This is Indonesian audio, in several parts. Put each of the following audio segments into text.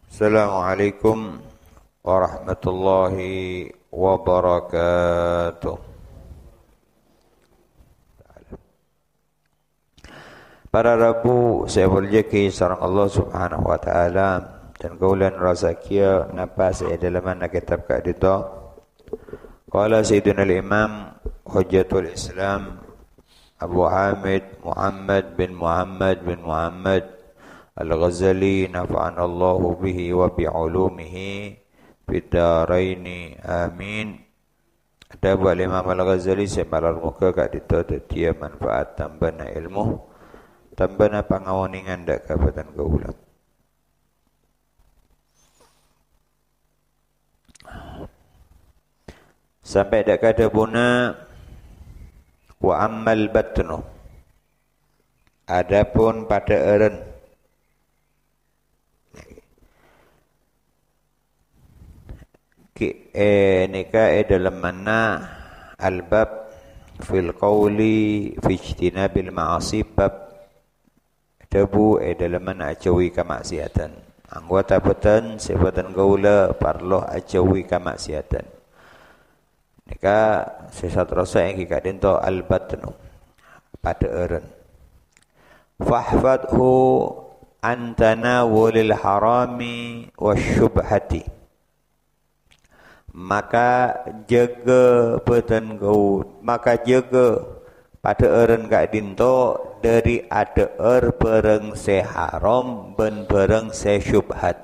Assalamualaikum warahmatullahi wabarakatuh. Para Rabu saya berjaki sarang Allah Subhanahu wa taala dan kaulan razakia napa saya dalam mana kitab ka dito. Qala Sayyidina al-Imam Hujjatul Islam Abu Hamid Muhammad bin Muhammad Al-Ghazali nafa'ana Allahu bihi wa bi'ulumihi fid dharain amin. Ada buat Imam Al-Ghazali semalar muka kat dito dia manfaat tambana ilmu tambana pangawaningan dak kapatan kaulah. Sampai dak kada buna wa ammal batnu. Adapun pada eren nikah dalam mana al-bab fil qawli fi ijtinabil ma'asi bab tabu dalam mana acawi kemaksiatan anggota batan sebatan gaula parloh acawi kemaksiatan nikah sesat rasa yang kita dento al-batnu pada eren fahfadhu antana walil harami wasyubhati. Maka jaga beten gaud, maka jaga pada eren kak dinto dari ada bereng se haram ben bereng se syubhat.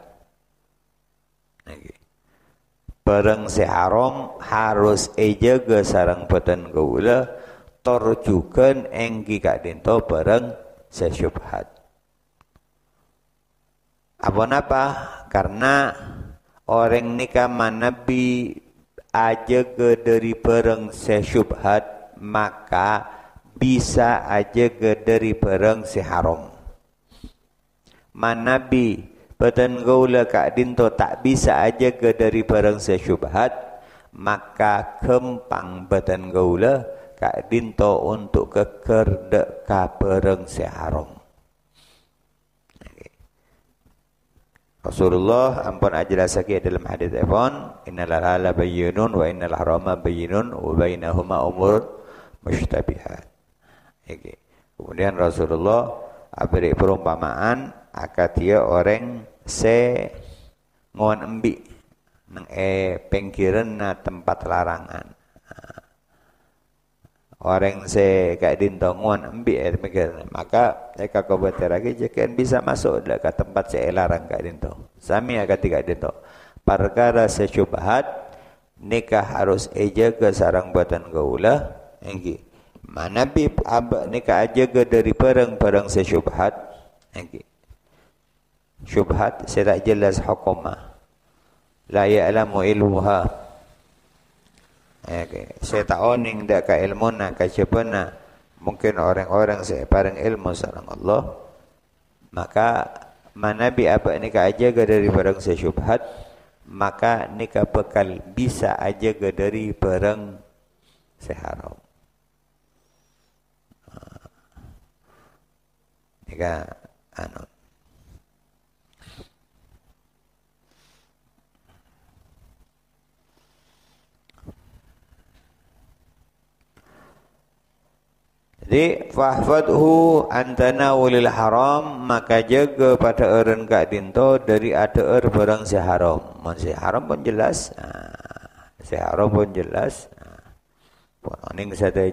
Bereng se haram harus jaga sarang beten gaula torjukan engki kak dinto bereng se syubhat. Apa? Karena orang nikah manabi aja ke dari barang sesyubhat maka bisa aja ke dari barang seharam. Manabi batan gaula kak dinto tak bisa aja ke dari barang sesyubhat maka kempang batan gaula kak dinto untuk keker dek ka barang seharam. Rasulullah ampun ajelasake dalam hadis Ibn innal halala bayyinun wa innal harama bayyinun wa bainahuma umur mushtabihat. Kemudian Rasulullah beri perumpamaan akatia orang se ngon embi nang pengkireun tempat larangan. Orang se kak dinto ngon embi mikir maka mereka kau lagi jekan bisa masuk ke tempat se larang kak dinto sami akan kak dinto perkara sesyubhat nikah harus eja ke sarang batan gaula enggi mana bi abak nikah aja ke dari barang-barang sesyubhat enggi syubhat saya tak jelas hukumah la ya'lamu ilmuha. Saya tak oning dak ka ilmu na ka cepena mungkin orang-orang saya parang ilmu sareng Allah maka manabi apa nikah aja ke dari barang sesyubhat maka nikah bekal bisa aja ke dari barang seharam. Nikah anu jadi fahfadhu antana walil haram maka jaga pada eren kak dinto dari ada barang seharam. Seharam pun jelas. Seharam pun jelas. Pun oning saja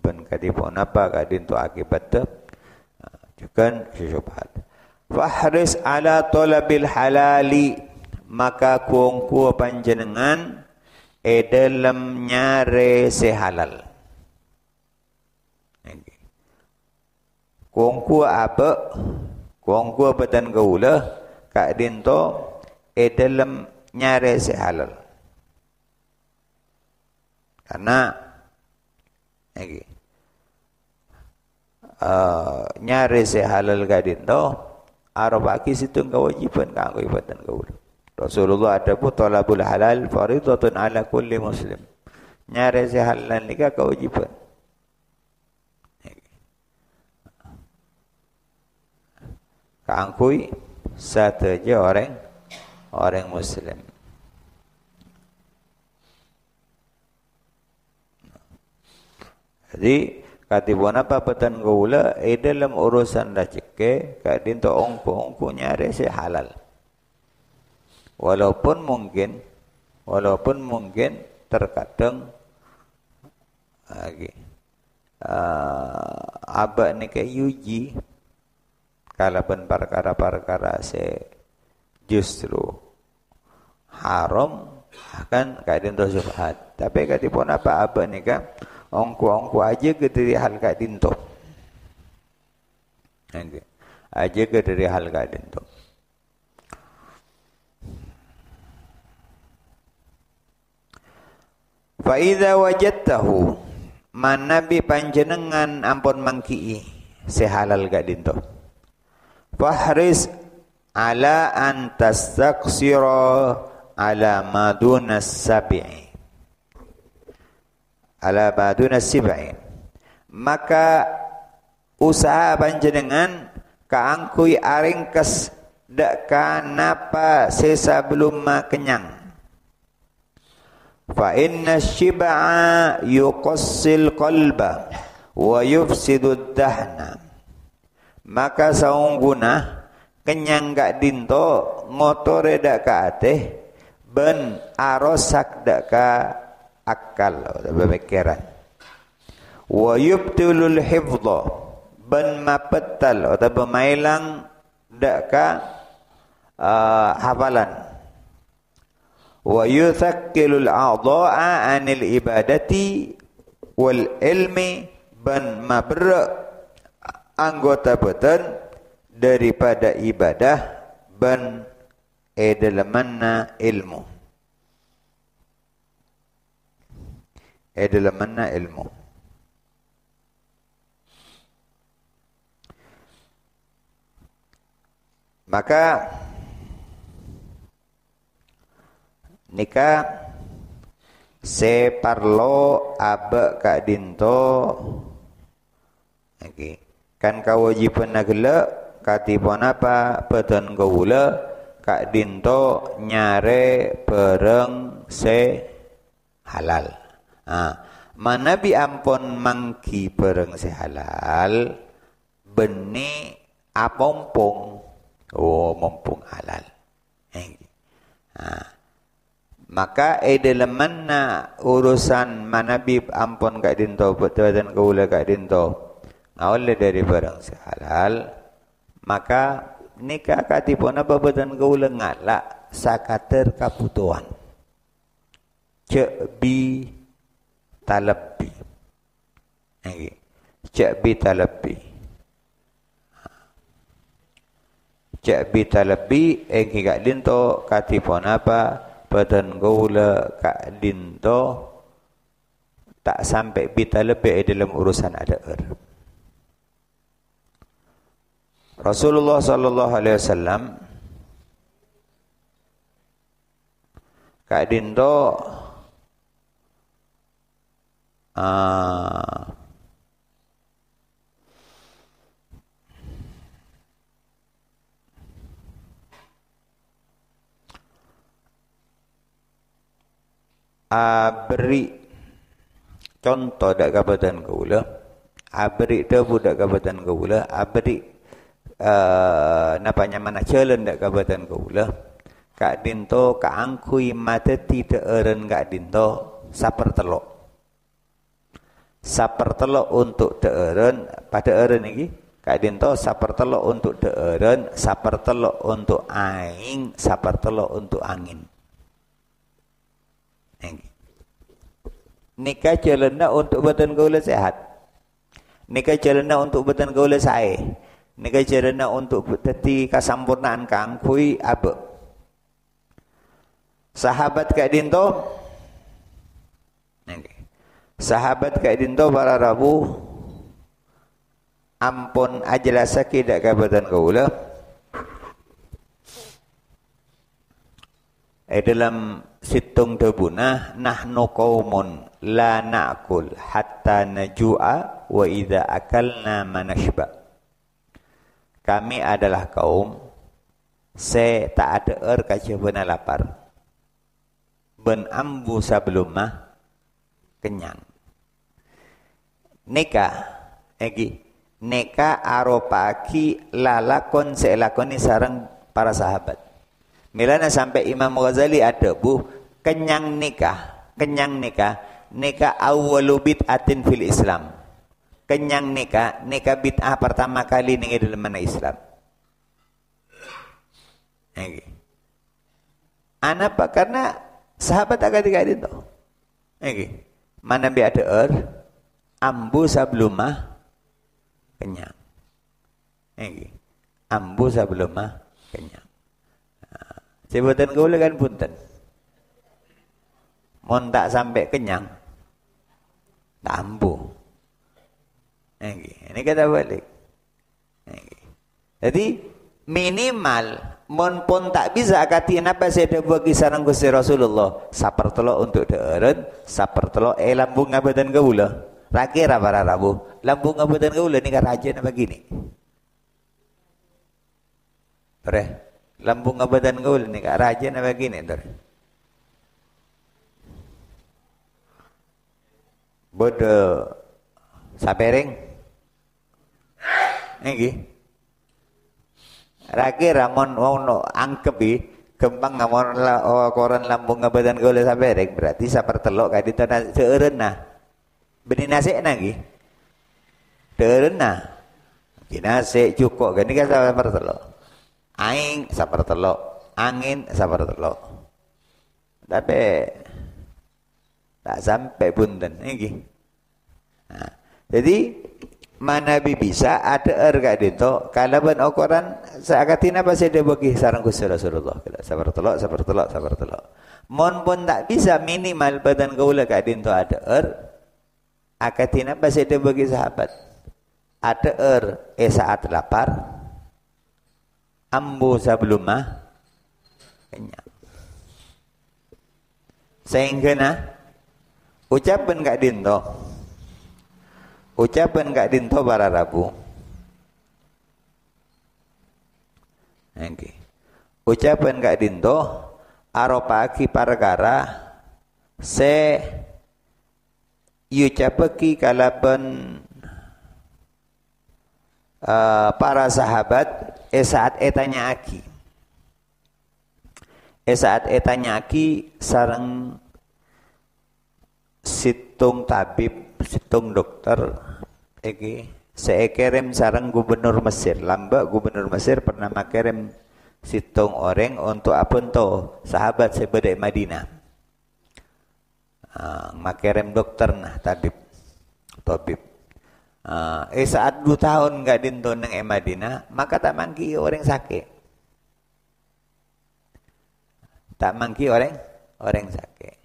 ben kadi pun apa kak dinto akibat tu. Juga syubhat. Fahris ala talabil halali maka kuangku panjenengan dalam nyare sehalal. Kuangku batan gaula kak dinto dalam nyare sehalal. Karena nyare sehalal kak dinto arabaki situ kewajiban kanggo batan gaula. Rasulullah ada pun talabul halal faridatun ala kulli muslim. Nyare sehalal nikah kewajiban. Kaangkui sateja orang orang Muslim. Jadi katipun apa petan gula dalam urusan dah ceke kat dinto ongko nyari si halal. Walaupun mungkin terkadang lagi abak ni kayak yuji kalaupun perkara-perkara se justru haram kan kadin to syubhat. Tapi katipun apa abak ni kan ongko aja ke dari hal kadin to. Okay. Aja ke dari hal kadin to. Fa idza wajadtahu man nabi panjenengan ampun mangkii sehalal gak dinto. Fahris ala an tastaqsira ala maduna sab'i. Ala maduna sab'i. Maka usaha panjenengan kaangkui aringkes dak kanapa sesa belum kenyang. Fa inna syib'a yuqassil qalba wa yufsidu dahna. Maka saungguna kenyang gak dinto ngotore dak ka ateh ben arosak dak ka akal atau pemikiran. Wa yubtilul hifdha ben mapetal atau pemailang dak ka hafalan. Wa yuthaqqilul a'dha'a 'anil ibadati wal ilmi ban mabra anggota badan daripada ibadah ban edalamanna ilmu. Edalamanna ilmu. Maka nikah se parlo abe kak dinto okay. Kan kewajiban nagela katipun apa petan gaula kak dinto nyare pereng se halal. Manabi ampun mangki pereng se halal beni apompong mumpung halal. Maka dalam mana urusan manabi ampun kak dinto betulan gaula kak dinto ngawal dari barang sehalal, maka nikah katipun apa betulan gaula ngalak sakater kabutuhan cek bi talabi cek bi talabi cek bi talabi kak dinto katipun apa badan gaula kak dinto tak sampai bita lebih dalam urusan adaer. Rasulullah sallallahu alaihi wasallam kak dinto beri contoh dak kabupaten gaula, beri dah budak kabupaten gaula, beri napanya mana jalan dak kabupaten gaula, kak dinto kaangkui mata tidak eren kak dinto sapertelok untuk deeren pada eren ini kak dinto sapertelok untuk deeren, sapertelok untuk aing, sapertelok untuk angin. Nikah jalana untuk badan gaula sehat. Nikah jalana untuk badan gaula sae. Nikah jalana untuk teti kasampurnaan kang kui abe. Sahabat kak dinto sahabat kak dinto para rabu ampun ajelasake dak ka badan gaula dalam situng debuna nahnu qaumun la na'kul hatta najua wa idza akalna manashba. Kami adalah kaum Se tak ada kaca benar lapar. Ben ambu sebelum mah kenyang. Neka neka aropaki lalakon seelakoni sarang para sahabat. Milana sampai Imam Ghazali ada kenyang nikah awwalu bid'atin fil Islam. Kenyang nikah bid'ah pertama kali ning dalam mana Islam. Anapa? Karena sahabat agak itu. Mana bi ada ambu sablumah kenyang. Ambu sablumah kenyang. Sebutan gaul kan punten. Mon tak sampai kenyang, tak ambu. Ini kata balik. Jadi minimal mon pun tak bisa kati napa saya bagi sarang Gusti Rasulullah sapertelo untuk deureun sapertelo lambung ngabadan gaula rakira para rabu lambung ngabadan gaula ni raja na begini tore lambung ngabadan gaula ni raja na begini tore bodo sapereng Raki ramon wono angkepi gempang ngamon koran lambung ngabadan gaula saberek berarti sapertelok ka ditana seureunna. Benih nasi nagi. Seureunna. Kinase cukup gani ka sapertelok. Aing sapertelok, angin sapertelok. Tapi tak sampai punten iki. Nah, jadi mana bisa ada gak dito kalaban ukuran saakatina pasti dia bagi sarang Gusti Rasulullah sapertelok mon pun tak bisa minimal badan gaula gak dito ada akatina pasti dia bagi sahabat ada saat lapar ambu sebelum mah kenyang sehingga ucapan gak dito ucapan gak dinto para rabu. Ucapan gak dinto aropaki pargara se yucapaki kalaban para sahabat saat etanya aki. Saat etanya aki sareng situng tabib situng dokter saya kirim sarang gubernur Mesir lamba gubernur Mesir pernah makirim situng orang untuk apa tuh sahabat sebedai Madinah makirim dokter nah tabib saat 2 tahun nggak dinton nang Madinah maka tak mangki orang sakit orang sakit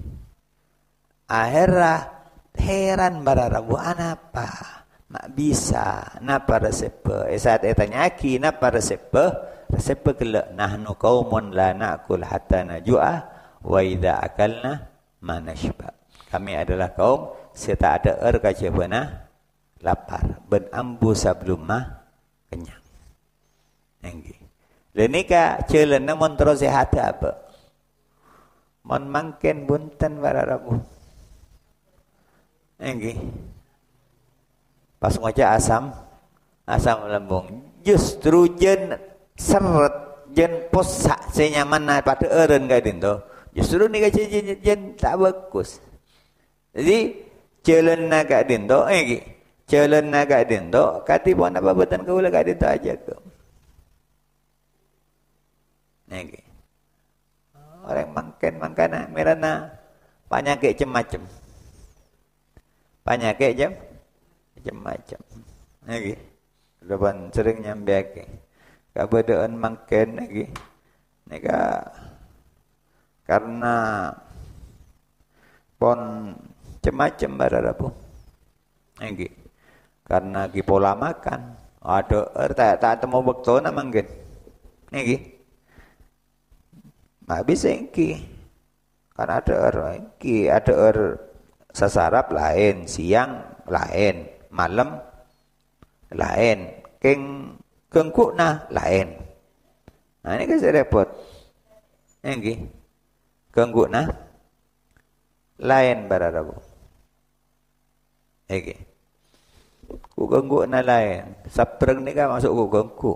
akhirnya heran bararabu anapa mak bisa napa resepe saat etanya aki napa resepe gelak nahnu qaumun la na'kul hatta najua wa idza akalna manashba kami adalah kaum seta ada kaca beuna lapar ben ambu sablum mah kenyang enggi lenika ceulena mun terus sehat apa mon mangken bunten bararabu enggi pas ngoca asam lambung justru jen seret jen posak senyaman pada eureun ka dinto justru nika jen tak bagus jadi ceuleuna ka dinto ceuleuna ka dinto katipun apa beutan kaula ka dinto aja ke enggi orang mangkana merana penyakit macam macam lagi depan sering nyambiake kabadaan mangken lagi neka karena pon macam bararabu lagi karena pola makan ada tak temu bektona mangken lagi habis engki karena ada sasarap lain siang lain malam lain kengkukna lain Nah ini kasi repot. Enggi ganggu na lain bararabu. Enggi ku ganggu na lain. Sapreng ni ka masuk ku ganggu.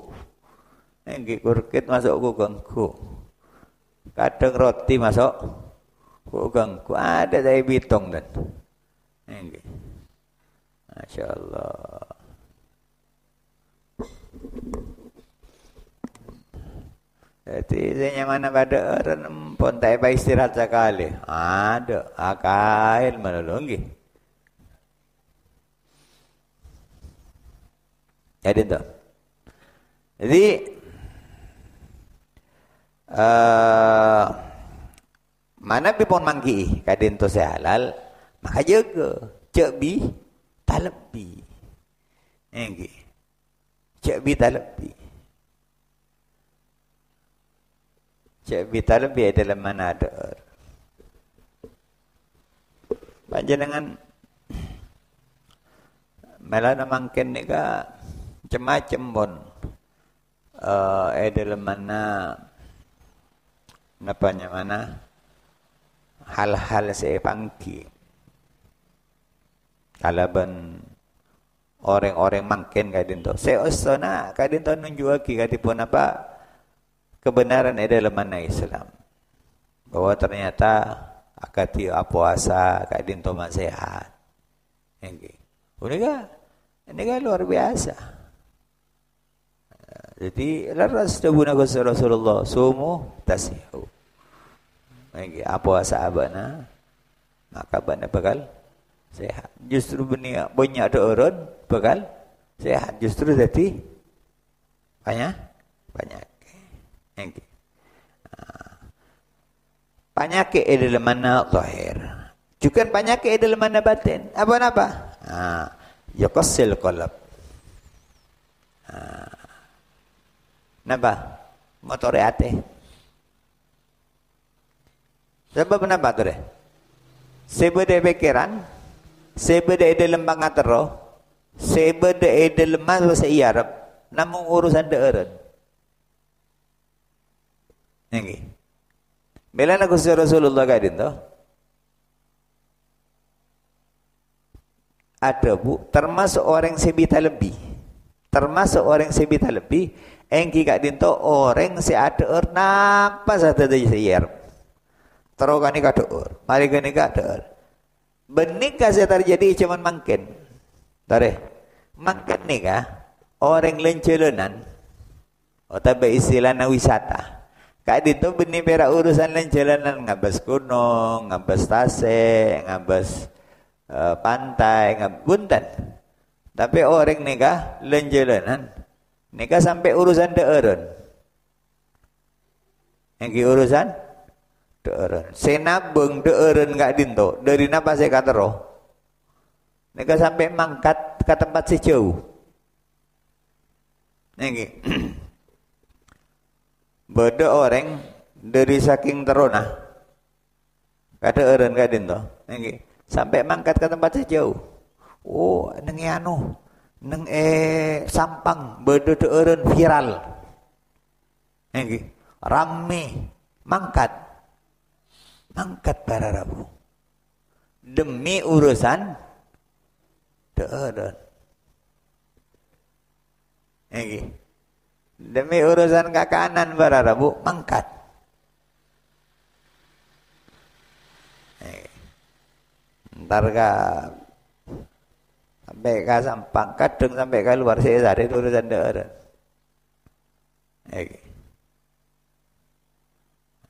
Enggi kurkit masuk ku ganggu. Kadang roti masuk ku ganggu. Ada saya bitong dan. Enggi. Masya Allah. Jadi saya mana pada orang pun tak payah istirahat sekali. Ada akail menolongi. Jadi tu. Jadi mana pun mangki kadin tu sehalal maka jaga cek bi talabi. Enggi. Cek bi talabi. Cek bita lebih dalam mana ada. Panjenengan melana mangken ni ka macam-macam pun. Dalam mana napanya mana hal-hal saya pangki. Kalaban orang-orang mangken kadin to. Saya osona kadin to nunjuaki kadipun apa kebenaran dalam mana Islam. Bahwa ternyata akati puasa kadin to sehat. Engge. Ini kan luar biasa. Jadi laras tabuna Rasulullah sumu tasihu. Engge puasa abana maka bana bakal sehat. Justru banyak ada orang bakal sehat. Justru jadi banyak. Penyakit dalam mana zahir. Juga penyakit dalam mana batin. Apa-apa? Yaqassil qalb. Napa? Motor ate. Sebab napa tu deh? Sebeda pikiran, sebeda dalam bangatero, sebeda dalam bahasa Arab, namun urusan daerah. Ini. Bila nak usia Rasulullah kadin tu, ada bu, termasuk orang sebita lebih, engki kadin tu orang se ada napa sahaja seyer, terokan ni kada mari kini kada, benih kasih terjadi cuman mangken, tare, mangken ni kah orang lencelenan, atau istilahnya wisata. Kak itu benih perak urusan lain jalanan ngabas gunung, ngabas tasik, ngabas pantai, buntan. Tapi orang nikah lain jalanan, nikah sampai urusan daerah. Yang urusan daerah. Senabeng daerah kak dinto dari napa saya kata roh. Nikah sampai mangkat ke tempat sejauh. Yang beda orang dari saking terona kata eren kadin to sampai mangkat ke tempat sejauh. Oh neng anu neng sampang beda de eren viral rame mangkat para rabu demi urusan de eren demi urusan kakanan para bu mangkat. Ntar sampai ke sampang kadang sampai ke luar saya dari urusan daerah.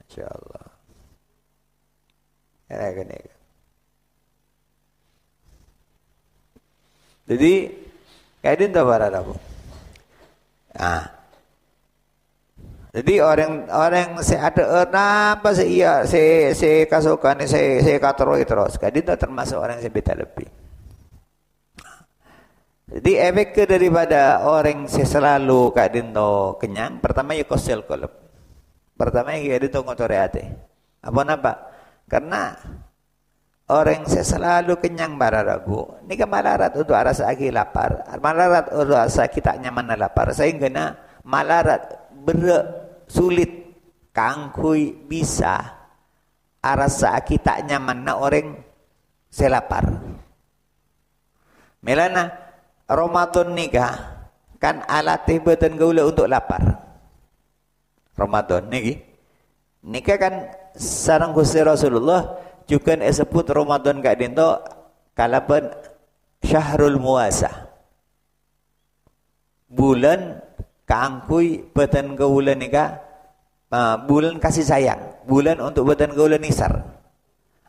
Masya Allah. Jadi kaidin tak para bu. Jadi orang saya ada apa saya kasukan saya kateroi terus. Kadin itu termasuk orang yang beta lebih. Jadi efek daripada orang saya selalu kadin to kenyang. Pertama ya kosel kolab. Pertama ya kadin to ngotori hati. Apa? Karena orang saya selalu kenyang bararabu. Ini kan malarat untuk rasa lagi lapar. Malarat untuk rasa kita nyaman lapar. Sehingga malarat berat sulit kangkui bisa arasa kita nyaman na orang selapar. Melana Ramadan nikah kan alatih beten gaula untuk lapar. Ramadan niki nikah kan sareng Gusti Rasulullah juga disebut Ramadan kak dinto kalaban syahrul muasah. Bulan kaangkui beten gaula nikah bulan kasih sayang, bulan untuk beten gaula nisar.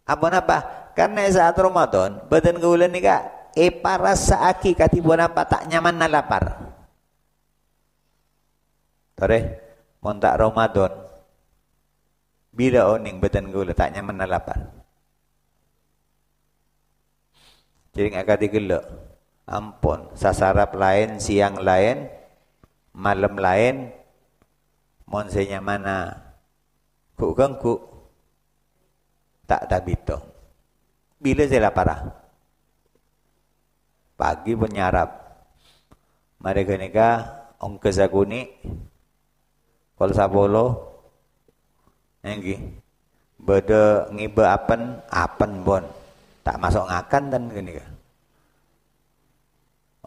Apa? Karena saat Ramadan beten gaula nikah parasa aki katibun apa tak nyaman na lapar. Tore montak Ramadan bila oning beten gaula tak nyaman na lapar. Jadi agak digelak. Ampun, sasarap lain, siang lain, malam lain, monsenya mana? Kuk gengku, tak tabito. Bila saya lapar? Pagi penyarap. Mereka nikah, ongke saguni, kol sapolo, enggi, beda ngibe apen bon, tak masuk ngakan dan gini kah?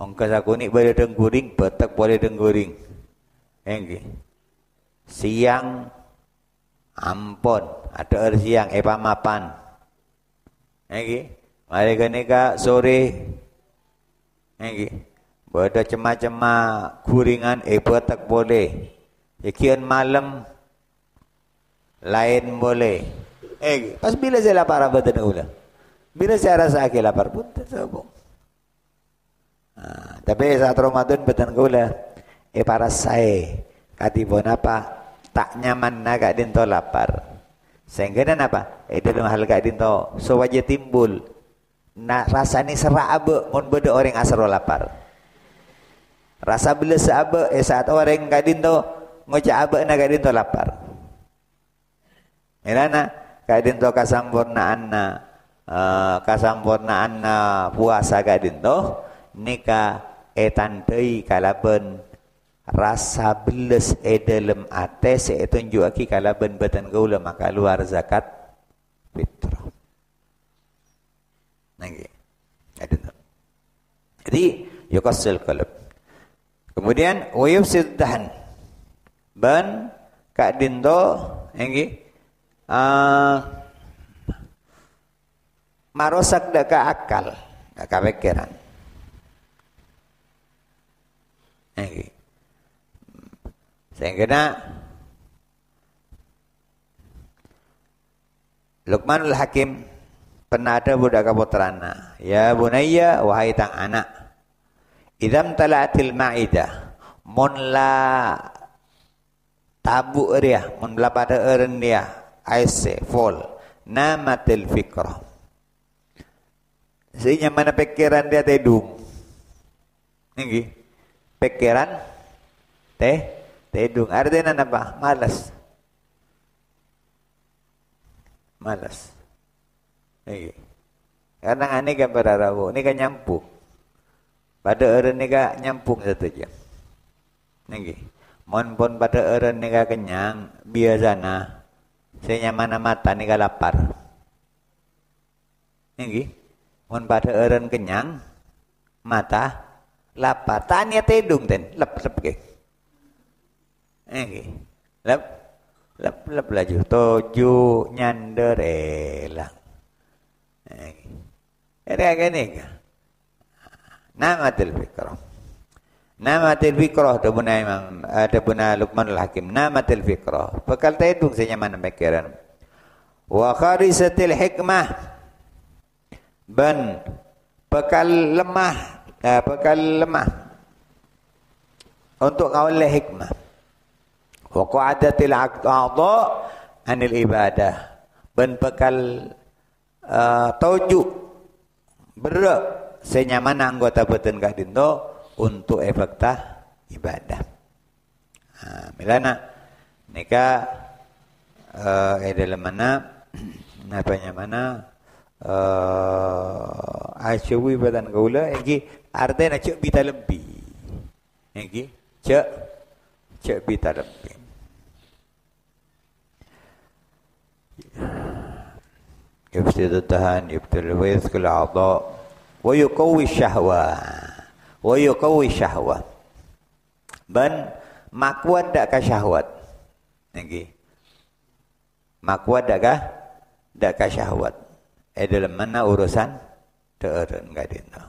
Ongkos aku ni boleh dengguring, betek boleh dengguring. Enggi. Siang ampun, ada siang pamapan. Enggi. Mereka nikah sore. Enggi. Beda cema-cema guringan betek boleh. Ikian malam lain boleh. Enggi. Pas bila saya lapar betul ulah. Bila saya rasa aku lapar pun tersabung. Tapi saat Ramadan betul gula para saya katibon apa tak nyaman naga dinto lapar sehingga dan apa dalam hal gak dinto so wajah timbul nak rasa ni serak abe mun beda orang asro lapar rasa bila seabe saat orang gak dinto ngocak abe naga dinto lapar melana gak dinto kasampurnaan puasa gak dinto nika tandai kalaban rasa beles dalam ate se tunjuk aki kalaban batan gaula maka luar zakat fitrah. Nangge. Jadi yuqassil qalb. Kemudian wayufsid dahan. Ban kak dinto nangge marosak dak ka akal, dak ka pikiran. Sehingga Luqmanul Hakim pernah ada budak kaputrana, ya bunayya wahai tang anak, idam talaatil ma'idah, mun la tabu dia, mun la pada eren dia, aise fall, namatil fikrah. Sehingga mana pikiran dia tedung, ini pikiran tedung artinya apa? Malas. Karena ini kan berarabu, ini kan nyampung. Pada eren ini kan nyampung satu jam. Mon pun pada eren ini kan kenyang, biasana saya mana mata ini kan lapar. Mon pada eren kenyang, mata lapar, tanya tedung ten, lep ke, lep laju, toju nyanderelang, ada gini kan, namatil fikrah, tu buna imam, ada buna Luqmanul Hakim, namatil fikrah, bekal tedung saya mana pikiran, wa kharisatil hikmah, ban bekal lemah untuk ngawal hikmah wa qa'adatil a'dha anil ibadah ben bekal tauju berak senyaman anggota badan kah dinto untuk efekta ibadah. Milana nikah dalam mana napanya mana asyawi badan gaula artinya cek bita lebih. Cek bita lebih. yufsidu tahan, yubtil wa yuzkil a'dha, wa yuqawwi syahwa. Wa yuqawwi syahwa. Ban makuat dak ka syahwat. Nggih. Makuat dak ka syahwat. Dalam mana urusan teureun gadina.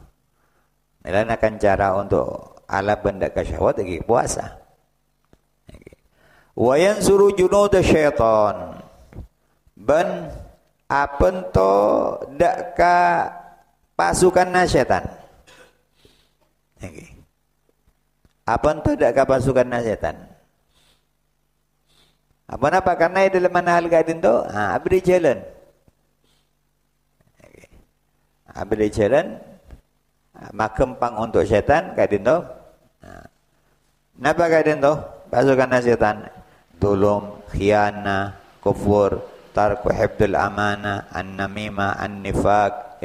Melan akan cara untuk ala benda ka syahwat lagi puasa. Wa yansuru junud syaitan. Ban apen to dak ka pasukan syaitan. Nggih. Apen to dak ka pasukan syaitan. Apa karena dalam mana hal gadin to? Abdi jalan. Abdi jalan makempang untuk syaitan gadin to. Napa gadin to? Pasukan syaitan. Dulum, khiyana, kufur, tarku hifdul amanah, an-namimah, an-nifaq,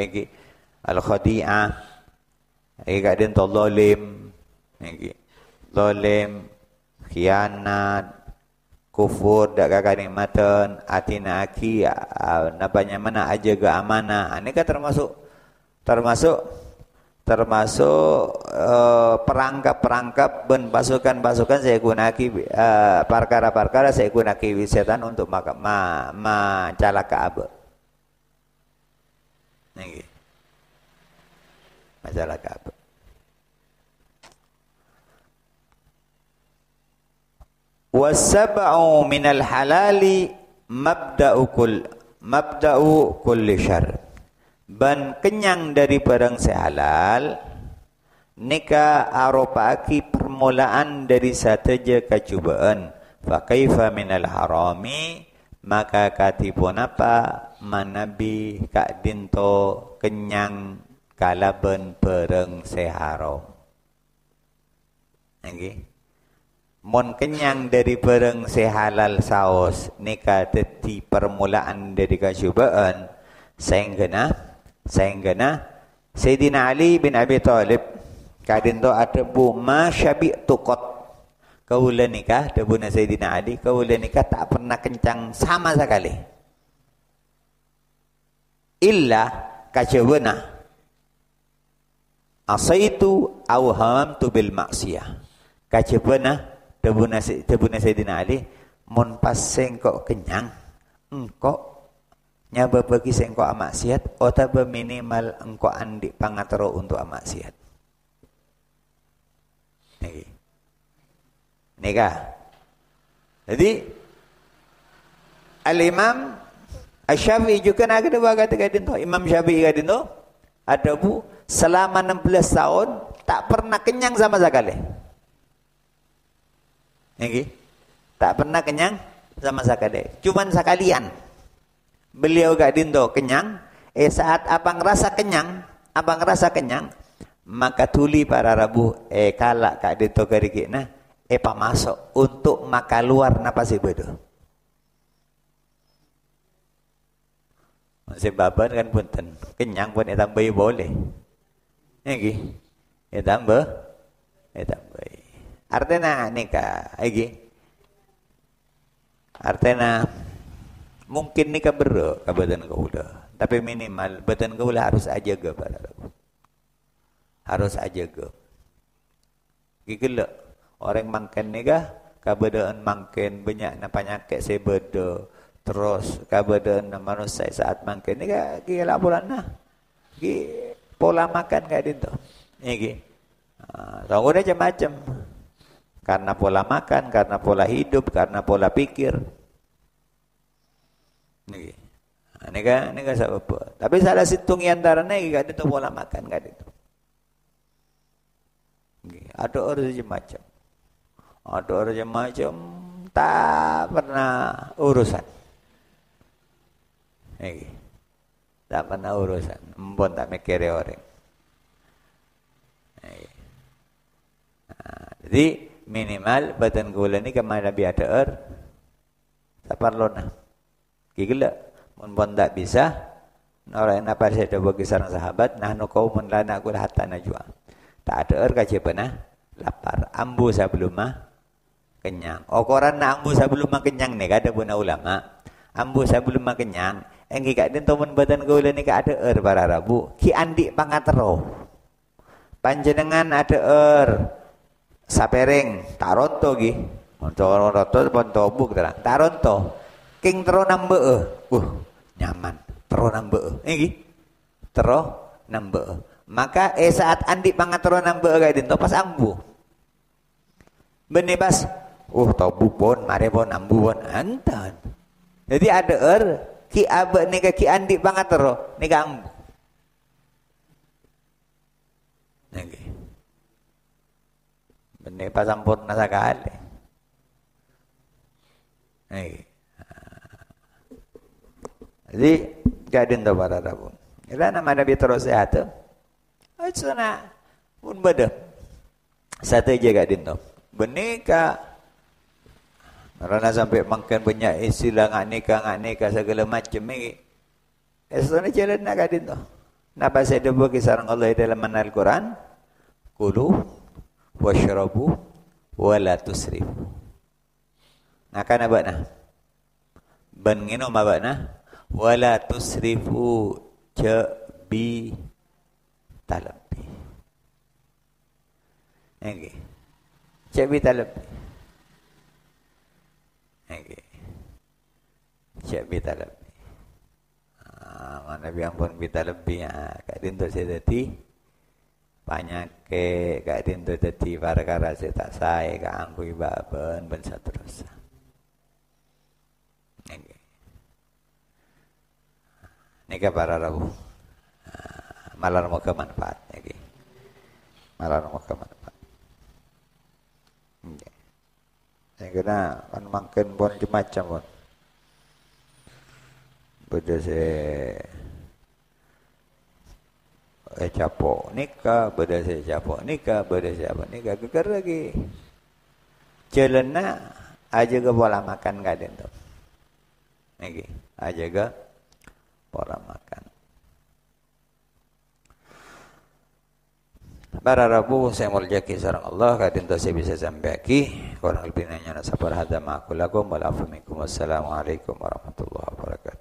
al-khadi'ah. Gadin to zalim. Zalim, khianat, kufur dak kanikmatan, atina aki napanya mana aja ke amanah. Ini kan termasuk perangkap-perangkap ben pasukan-pasukan saya gunaki perkara-perkara saya gunaki setan untuk macalaka abad. Nggih. Macalaka abad. Wasab'u minal halali mabda'u kulli syarr. Ban kenyang dari barang sehalal nika aropaki permulaan dari sateja kacubaan. Fa kaifa minal harami, maka katipun apa manabi kak dinto kenyang kalaban barang seharam. Nggih. Mon kenyang dari barang sehalal saos nika dadi permulaan dari kacubaan. Sainggana Sayyidina Ali bin Abi Thalib kadin to adebu ma syabi'tu qat. Kaula nikah debuna Sayyidina Ali, kaula nikah tak pernah kencang sama sekali. Illa kacubana asaitu aw hamamtu bil maksiyah. Kacubana debuna Sayyidina Ali mun pas sengkok kenyang engkok nyaba bagi sengko amaksiat otaba minimal engko andi pangatero untuk amaksiat. Nikah. Jadi Al-Imam Asy-Syafi'i juga nak ada bagat gadin to. Imam Syafi'i gadin to ada bu selama 16 tahun tak pernah kenyang sama sekali. Nggih. Tak pernah kenyang sama sekali. Cuman sekalian. Beliau gak dindo kenyang, saat abang rasa kenyang, maka tuli para rabu, kalak kak dito garigina, pamasok untuk maka luar napa si bedo. Si baban kan punten, kenyang pun tambah boleh. Nggih. Tambah. Artinya nikah, Artinya mungkin nikah bero ka badan kaula, tapi minimal badan kaula harus ajaga para rabu. Harus ajaga. Gigila orang mangken nikah kabadaan mangken banyak na penyakit sebeda terus kabadaan manusia saat mangken nikah gila pulana. Pola makan kayak gitu. Iki. Tahu macam-macam. Karena pola makan, karena pola hidup, karena pola pikir. Ini kan sebab. Tapi salah situng antaranya gak itu pola makan gak itu. Ada orang macam. Ada orang macam tak pernah urusan. Tak pernah urusan. Mbon tak mikir orang. Jadi minimal badan gula ni kemana biar ada tak perlu nah. Gila, mun tak bisa, orang yang apa saya bagi sarang sahabat, nah nu kau mun lana aku hatta najwa. Tak ada kaji pernah lapar, ambu sebelum kenyang. Koran na ambu sebelum kenyang nih, kada pun ulama. Ambu sebelum kenyang, Engki kak din tomen badan gaula ni kak ada para rabu ki andi pangatero panjenengan ada sapereng taronto gi ronto pon tobuk taronto king tero nambe nyaman tero nambe gi tero nambe maka saat andi pangatero nambe kak din to pas ambu bene pas tobuk pon mare pon ambu pon antan jadi ada ki abe ni ki andi pangatero ni ka ambu nggih bene pas sampurna sakali nggih jadi gadin to para rabu ila nama nabi terus sehat sana pun beda satu aja gadin to bene ka karena sampai makan banyak istilah ngak nikah segala macam ni. Esok jalan nak kadin tu. Napa saya debu kisah Allah dalam Al-Quran? Kulu washrabu wala tusrifu. Nakan apa nah? Bengino apa nah? Wala tusrifu bi talabi. Okey. Bi talabi. Okay. Cek bita lebih. Mana biang pun bita lebih. Kak dinto saya tadi banyak ke kak dinto tadi perkara saya tak saya kak angku ibaben ben saterusah. Okay. Nika para rabu. Malar mau ke manfaat. Okay. Malar mau ke manfaat. Okay. Yang kena kan makan pun macam pun. Beda se capok nikah, beda se capok nikah, beda se apa nikah geger lagi. Jalanna aja ke pola makan gaden tu. Niki aja ke pola makan. Para rabu saya muljaki sareng Allah kadin saya bisa sampai ki kurang lebih nanya sabar hadza ma'akulakum wal afu minkum wassalamu alaikum warahmatullahi wabarakatuh.